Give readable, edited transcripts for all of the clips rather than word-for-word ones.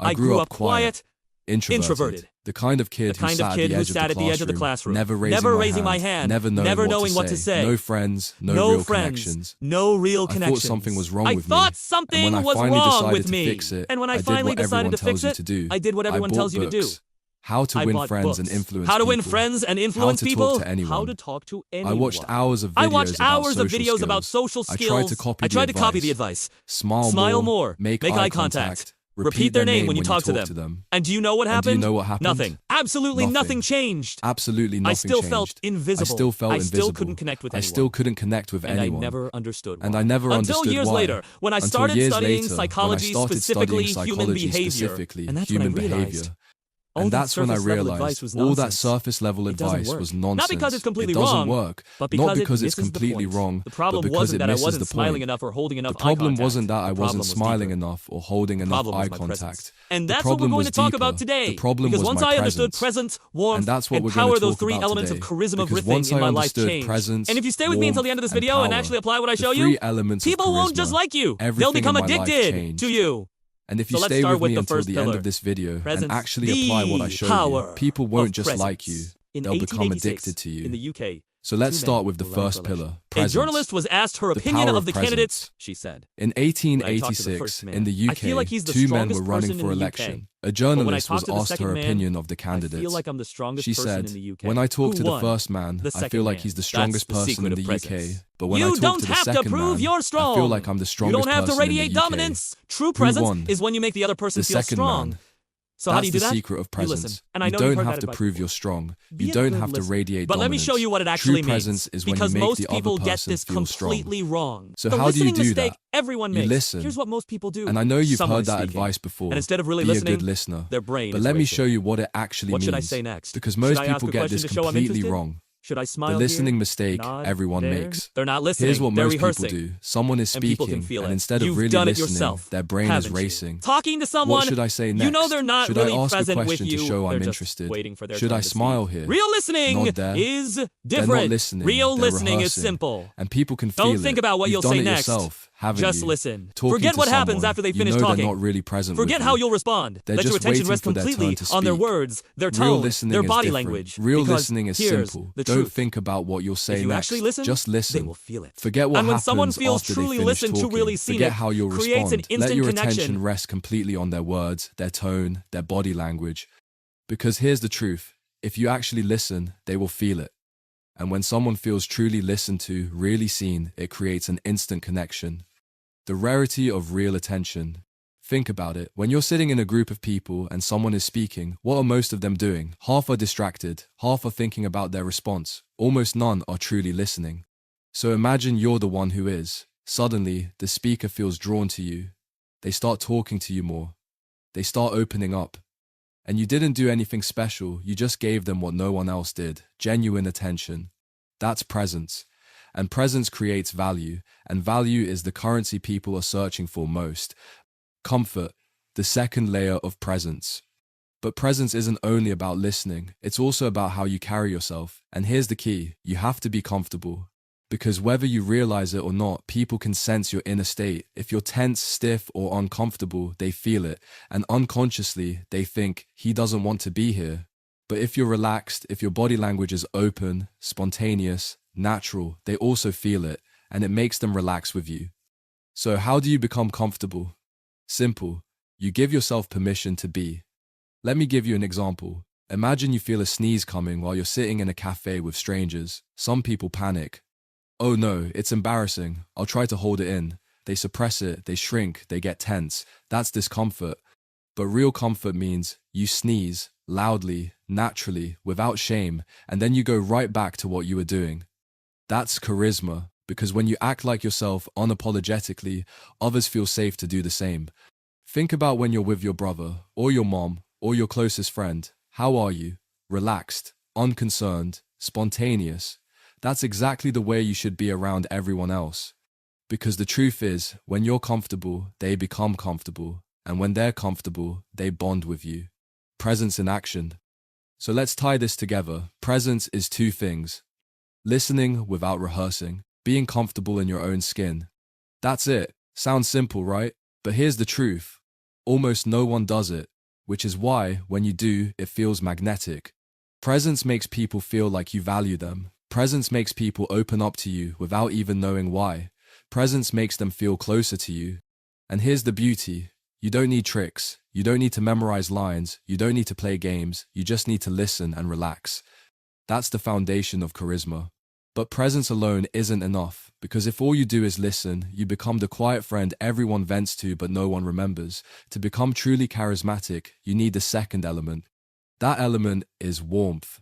I grew up quiet, introverted. The kind of kid who sat at the edge of the classroom, never raising my hand, never knowing what to say. No friends, no real connections. No real I connections. thought something was wrong with me. I thought something and when was I finally wrong decided with to me. fix it, And when I I did finally what decided to everyone fix tells you it, to do. I did what everyone bought tells you to do. books. How to I win bought friends and books. influence How to win people. friends and How influence to people. talk to anyone. How to talk to anyone. I watched hours of videos about social skills. I tried to copy the advice. Smile more. Make eye contact. Repeat their name when you talk to them. And do you know what happened? Nothing. Absolutely nothing changed. Absolutely nothing I still changed. felt invisible. I still couldn't connect with anyone. I still couldn't connect with anyone. And I never understood why. Until years later, when I started studying psychology, specifically human behavior. And that's when I realized And that's when I realized all that surface level advice was nonsense. Not because it's completely it doesn't wrong, work. but Not because it it's completely wrong, The problem but because wasn't it that I misses wasn't the smiling point. enough or holding enough The problem eye contact. wasn't that I The problem wasn't was smiling deeper. enough or holding The enough problem eye was my contact. presence. And The that's what we're problem going was to talk deeper. about today. The problem Because was once my I understood presence. presence, warmth, And that's what and we're going power, to those talk three about elements today. of charisma of Because riffing once in I my life understood changed. presence, And if you stay with me until the end of this warmth, video and power, actually apply what I the show three you, elements of people won't charisma, just like you. They'll everything become in my life addicted changed. to you. And if So you let's stay start with with me the until first the end pillar. of this video Presence. and actually apply what I show you, Power people won't of just presence. like you. In They'll become 1886, addicted to you. in the UK, So let's two start men with the were running first for election. pillar, A presence. journalist was asked her The opinion power of the presence. candidates, she said. In When I talked to the 1886, first man, in the I feel like he's the UK, two men strongest were running person for in the election. UK. A But when I journalist talk was to the asked her second man, opinion of the I candidates. feel like I'm the strongest She person said, in the UK. when I talk Who to the won? first man, The I second feel like man. he's the That's strongest the person secret in of the UK. presence. But when You I talk don't to the have to second prove man, you're I strong. feel like I'm the You strongest don't have to person in the radiate UK. dominance. True Who presence won? is when you make the other person The feel second strong. man. So how do you do That's that? the secret of You listen. presence. And I know you you've don't heard have that to advice prove before. you're strong. Be You a don't good have to listener. radiate But let me dominance. show you what it actually True means. presence is when Because you make most the other people get person this feel strong. completely wrong. So the how do you listening do mistake that? everyone You makes. listen. Here's what most people do. And I know you've Someone heard that speaking. advice before. And instead of really Be a listening, good listener. their brain But is let me racing. show you what it actually What means. should I say next? Because Should most I ask people a get question this to show I'm completely interested? wrong. Should I smile The listening here? mistake Nod everyone there? makes. They're not listening. Here's what They're most rehearsing. people do. Someone is And people speaking, can feel and it. instead of You've really done it listening, yourself, their brain is haven't you? racing. Talking to someone, What should I say next? you know they're not Should really I ask a present with question you. to show They're I'm just interested? waiting for their Should turn I to smile speak. here? Real listening Nod there? is different. They're not listening. Real They're listening is rehearsing. simple. And people can feel Don't it. think about what You've you'll done say it next. yourself, haven't Just you? listen. Talking Forget to what happens someone, after they you finish know talking. They're not really present Forget with how you. you'll respond. They're Let your just attention waiting rest for their turn completely to on their speak. words, their Real tone, listening their is body different. language. Real Because listening is here's simple. the Don't truth. think about what you'll say If you next. actually listen, Just listen. they will feel it. Forget what And when happens someone feels after truly they finish listened to talking. really seen Forget it, how you'll creates an respond. Let instant your connection. attention rest completely on their words, their tone, their body language. Because here's the truth. If you actually listen, they will feel it. And when someone feels truly listened to, really seen, it creates an instant connection. The rarity of real attention. Think about it. When you're sitting in a group of people and someone is speaking, what are most of them doing? Half are distracted, half are thinking about their response. Almost none are truly listening. So imagine you're the one who is. Suddenly, the speaker feels drawn to you. They start talking to you more. They start opening up. And you didn't do anything special, you just gave them what no one else did, genuine attention. That's presence. And presence creates value, and value is the currency people are searching for most. Comfort, the second layer of presence. But presence isn't only about listening, it's also about how you carry yourself. And here's the key, you have to be comfortable. Because whether you realize it or not, people can sense your inner state. If you're tense, stiff, or uncomfortable, they feel it. And unconsciously, they think, he doesn't want to be here. But if you're relaxed, if your body language is open, spontaneous, natural, they also feel it, and it makes them relax with you. So how do you become comfortable? Simple. You give yourself permission to be. Let me give you an example. Imagine you feel a sneeze coming while you're sitting in a cafe with strangers. Some people panic. Oh no, it's embarrassing. I'll try to hold it in. They suppress it, they shrink, they get tense. That's discomfort. But real comfort means you sneeze, loudly, naturally, without shame, and then you go right back to what you were doing. That's charisma, because when you act like yourself unapologetically, others feel safe to do the same. Think about when you're with your brother, or your mom, or your closest friend. How are you? Relaxed, unconcerned, spontaneous. That's exactly the way you should be around everyone else. Because the truth is, when you're comfortable, they become comfortable. And when they're comfortable, they bond with you. Presence in action. So let's tie this together. Presence is two things. Listening without rehearsing. Being comfortable in your own skin. That's it. Sounds simple, right? But here's the truth. Almost no one does it. which is why, when you do, it feels magnetic. Presence makes people feel like you value them. Presence makes people open up to you without even knowing why. Presence makes them feel closer to you. And here's the beauty. You don't need tricks. You don't need to memorize lines. You don't need to play games. You just need to listen and relax. That's the foundation of charisma. But presence alone isn't enough, because if all you do is listen, you become the quiet friend everyone vents to but no one remembers. To become truly charismatic, you need the second element. That element is warmth.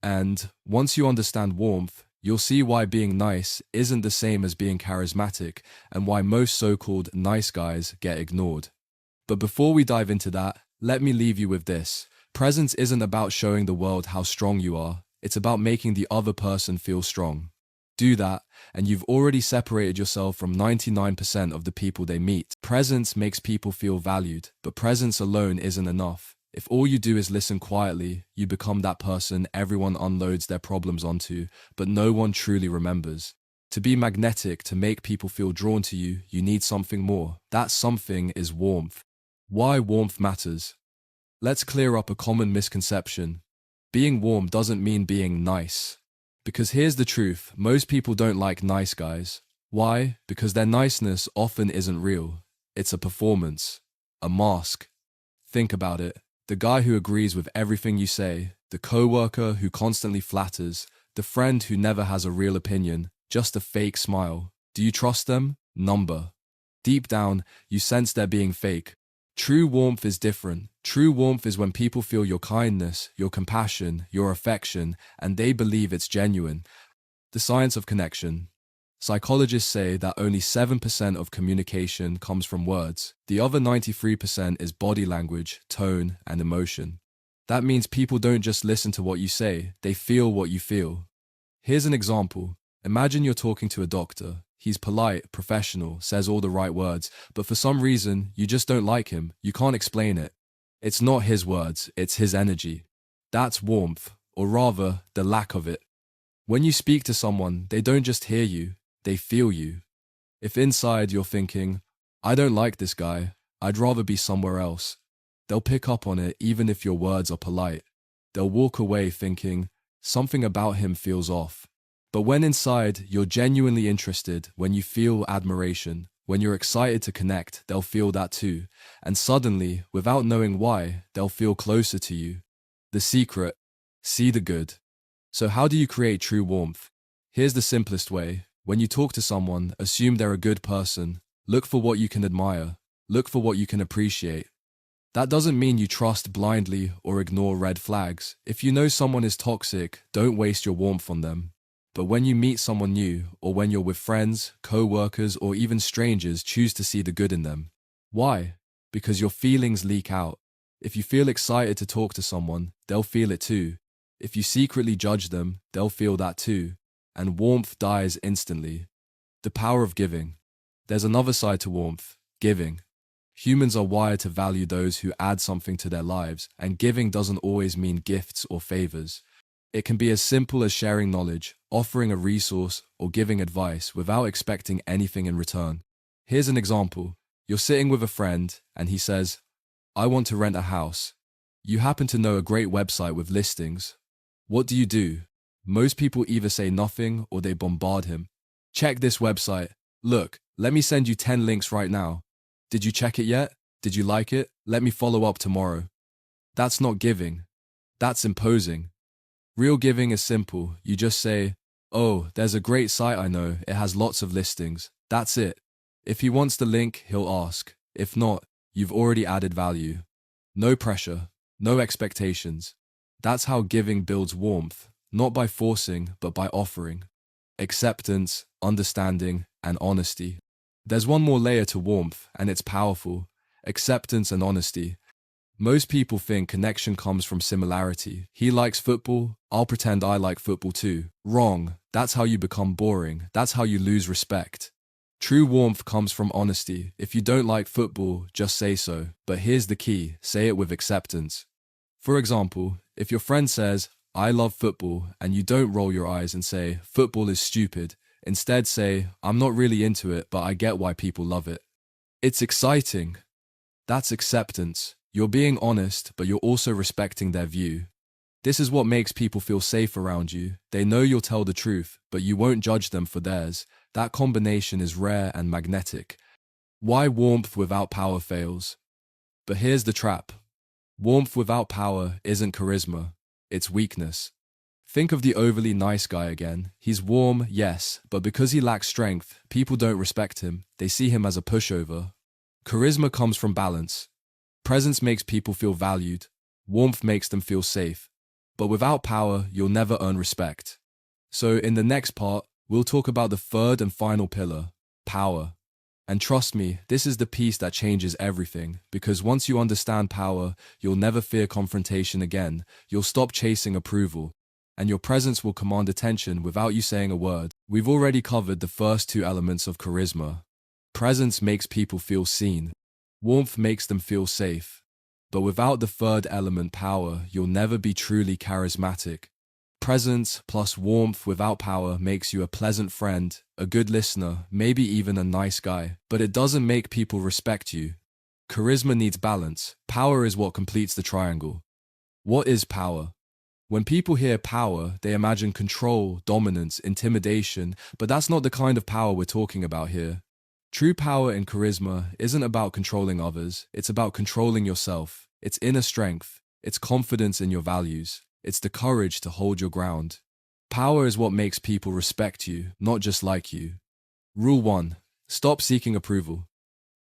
And once you understand warmth, you'll see why being nice isn't the same as being charismatic, and why most so-called nice guys get ignored. But before we dive into that, let me leave you with this. Presence isn't about showing the world how strong you are. It's about making the other person feel strong. Do that, and you've already separated yourself from 99% of the people they meet. Presence makes people feel valued, but presence alone isn't enough. If all you do is listen quietly, you become that person everyone unloads their problems onto, but no one truly remembers. To be magnetic, to make people feel drawn to you, you need something more. That something is warmth. Why warmth matters? Let's clear up a common misconception. Being warm doesn't mean being nice. Because here's the truth, most people don't like nice guys. Why? Because their niceness often isn't real. It's a performance, a mask. Think about it. The guy who agrees with everything you say, the coworker who constantly flatters, the friend who never has a real opinion, just a fake smile. Do you trust them? Number. Deep down, you sense they're being fake. True warmth is different. True warmth is when people feel your kindness, your compassion, your affection, and they believe it's genuine. The science of connection. Psychologists say that only 7% of communication comes from words. The other 93% is body language, tone, and emotion. That means people don't just listen to what you say, they feel what you feel. Here's an example. Imagine you're talking to a doctor. He's polite, professional, says all the right words, but for some reason, you just don't like him. You can't explain it. It's not his words, it's his energy. That's warmth, or rather, the lack of it. When you speak to someone, they don't just hear you, they feel you. If inside you're thinking, I don't like this guy, I'd rather be somewhere else, they'll pick up on it even if your words are polite. They'll walk away thinking, something about him feels off. But when inside you're genuinely interested, when you feel admiration, when you're excited to connect, they'll feel that too. And suddenly, without knowing why, they'll feel closer to you. The secret, see the good. So how do you create true warmth? Here's the simplest way. When you talk to someone, assume they're a good person. Look for what you can admire. Look for what you can appreciate. That doesn't mean you trust blindly or ignore red flags. If you know someone is toxic, don't waste your warmth on them. But when you meet someone new, or when you're with friends, co-workers, or even strangers, choose to see the good in them. Why? Because your feelings leak out. If you feel excited to talk to someone, they'll feel it too. If you secretly judge them, they'll feel that too. And warmth dies instantly. The power of giving. There's another side to warmth, giving. Humans are wired to value those who add something to their lives, and giving doesn't always mean gifts or favors. It can be as simple as sharing knowledge, offering a resource, or giving advice without expecting anything in return. Here's an example. You're sitting with a friend, and he says, I want to rent a house. You happen to know a great website with listings. What do? Most people either say nothing or they bombard him. Check this website. Look, let me send you 10 links right now. Did you check it yet? Did you like it? Let me follow up tomorrow. That's not giving. That's imposing. Real giving is simple. You just say, oh, there's a great site I know. It has lots of listings. That's it. If he wants the link, he'll ask. If not, you've already added value. No pressure, no expectations. That's how giving builds warmth, not by forcing, but by offering. Acceptance, understanding, and honesty. There's one more layer to warmth, and it's powerful. Acceptance and honesty. Most people think connection comes from similarity. He likes football, I'll pretend I like football too. Wrong. That's how you become boring. That's how you lose respect. True warmth comes from honesty. If you don't like football, just say so. But here's the key, say it with acceptance. For example, if your friend says, I love football, and you don't roll your eyes and say, football is stupid. Instead say, I'm not really into it, but I get why people love it. It's exciting. That's acceptance. You're being honest, but you're also respecting their view. This is what makes people feel safe around you. They know you'll tell the truth, but you won't judge them for theirs. That combination is rare and magnetic. Why warmth without power fails? But here's the trap. Warmth without power isn't charisma, it's weakness. Think of the overly nice guy again. He's warm, yes, but because he lacks strength, people don't respect him. They see him as a pushover. Charisma comes from balance. Presence makes people feel valued. Warmth makes them feel safe. But without power, you'll never earn respect. So in the next part, we'll talk about the third and final pillar, power. And trust me, this is the piece that changes everything, because once you understand power, you'll never fear confrontation again. You'll stop chasing approval, and your presence will command attention without you saying a word. We've already covered the first two elements of charisma. Presence makes people feel seen. Warmth makes them feel safe. But without the third element, power, you'll never be truly charismatic. Presence plus warmth without power makes you a pleasant friend, a good listener, maybe even a nice guy, but it doesn't make people respect you. Charisma needs balance. Power is what completes the triangle. What is power? When people hear power, they imagine control, dominance, intimidation, but that's not the kind of power we're talking about here. True power in charisma isn't about controlling others, it's about controlling yourself. It's inner strength, it's confidence in your values, it's the courage to hold your ground. Power is what makes people respect you, not just like you. Rule 1. Stop seeking approval.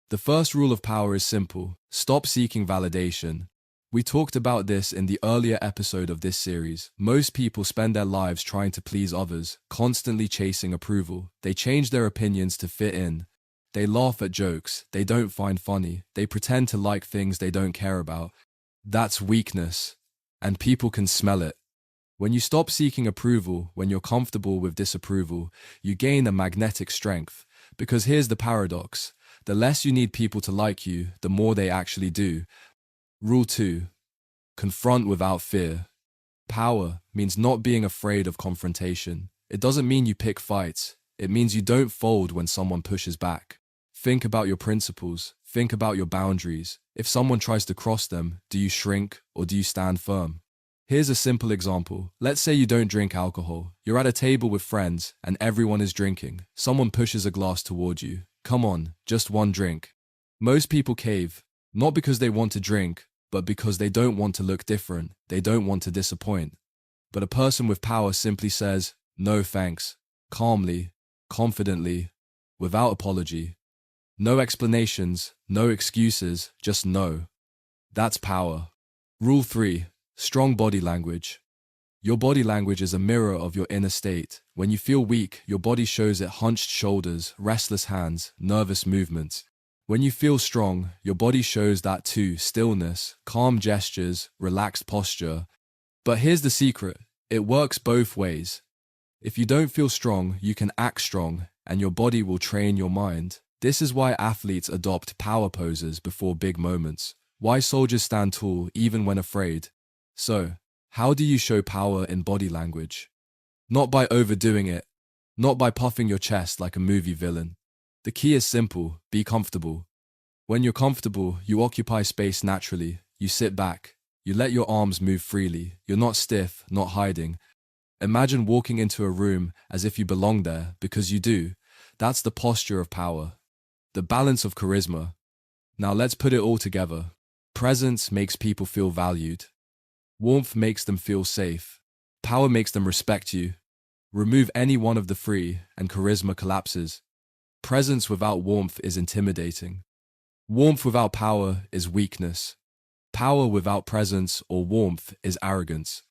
The first rule of power is simple. Stop seeking validation. We talked about this in the earlier episode of this series. Most people spend their lives trying to please others, constantly chasing approval. They change their opinions to fit in. They laugh at jokes they don't find funny. They pretend to like things they don't care about. That's weakness, and people can smell it. When you stop seeking approval, when you're comfortable with disapproval, you gain a magnetic strength. Because here's the paradox. The less you need people to like you, the more they actually do. Rule 2. Confront without fear. Power means not being afraid of confrontation. It doesn't mean you pick fights. It means you don't fold when someone pushes back. Think about your principles. Think about your boundaries. If someone tries to cross them, do you shrink or do you stand firm? Here's a simple example. Let's say you don't drink alcohol. You're at a table with friends and everyone is drinking. Someone pushes a glass toward you. Come on, just one drink. Most people cave, not because they want to drink, but because they don't want to look different. They don't want to disappoint. But a person with power simply says, no thanks, calmly, confidently, without apology. No explanations, no excuses, just no. That's power. Rule 3. Strong body language. Your body language is a mirror of your inner state. When you feel weak, your body shows it: hunched shoulders, restless hands, nervous movements. When you feel strong, your body shows that too: stillness, calm gestures, relaxed posture. But here's the secret. It works both ways. If you don't feel strong, you can act strong, and your body will train your mind. This is why athletes adopt power poses before big moments. Why soldiers stand tall even when afraid. So, how do you show power in body language? Not by overdoing it. Not by puffing your chest like a movie villain. The key is simple: be comfortable. When you're comfortable, you occupy space naturally. You sit back. You let your arms move freely. You're not stiff, not hiding. Imagine walking into a room as if you belong there, because you do. That's the posture of power. The balance of charisma. Now let's put it all together. Presence makes people feel valued. Warmth makes them feel safe. Power makes them respect you. Remove any one of the three, and charisma collapses. Presence without warmth is intimidating. Warmth without power is weakness. Power without presence or warmth is arrogance.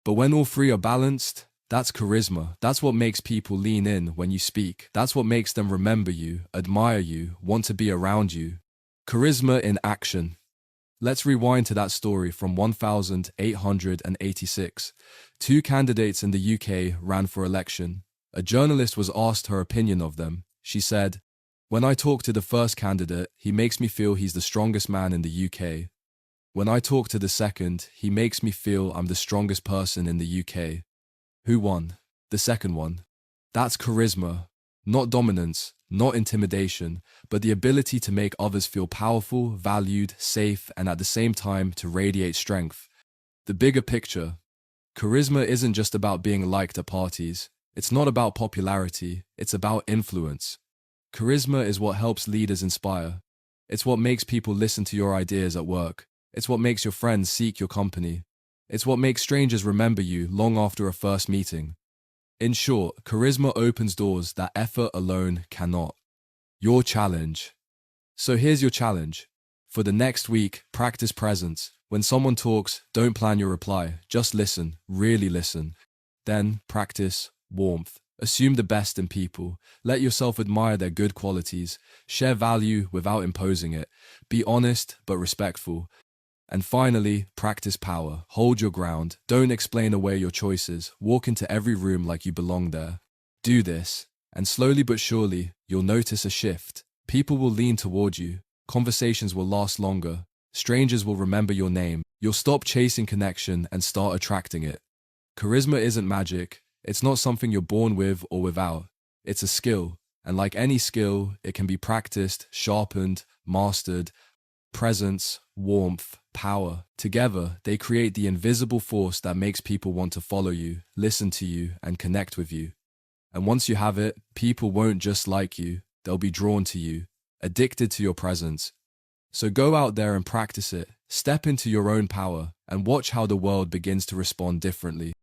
But when all three are balanced, that's charisma. That's what makes people lean in when you speak. That's what makes them remember you, admire you, want to be around you. Charisma in action. Let's rewind to that story from 1886. Two candidates in the UK ran for election. A journalist was asked her opinion of them. She said, "When I talk to the first candidate, he makes me feel he's the strongest man in the UK. When I talk to the second, he makes me feel I'm the strongest person in the UK." Who won? The second one. That's charisma. Not dominance, not intimidation, but the ability to make others feel powerful, valued, safe, and at the same time to radiate strength. The bigger picture. Charisma isn't just about being liked at parties. It's not about popularity, it's about influence. Charisma is what helps leaders inspire. It's what makes people listen to your ideas at work. It's what makes your friends seek your company. It's what makes strangers remember you long after a first meeting. In short, charisma opens doors that effort alone cannot. Your challenge. So here's your challenge. For the next week, practice presence. When someone talks, don't plan your reply. Just listen, really listen. Then practice warmth. Assume the best in people. Let yourself admire their good qualities. Share value without imposing it. Be honest but respectful. And finally, practice power. Hold your ground. Don't explain away your choices. Walk into every room like you belong there. Do this, and slowly but surely, you'll notice a shift. People will lean toward you. Conversations will last longer. Strangers will remember your name. You'll stop chasing connection and start attracting it. Charisma isn't magic. It's not something you're born with or without. It's a skill. And like any skill, it can be practiced, sharpened, mastered. Presence, warmth, power. Together, they create the invisible force that makes people want to follow you, listen to you, and connect with you. And once you have it, people won't just like you, they'll be drawn to you, addicted to your presence. So go out there and practice it, step into your own power, and watch how the world begins to respond differently.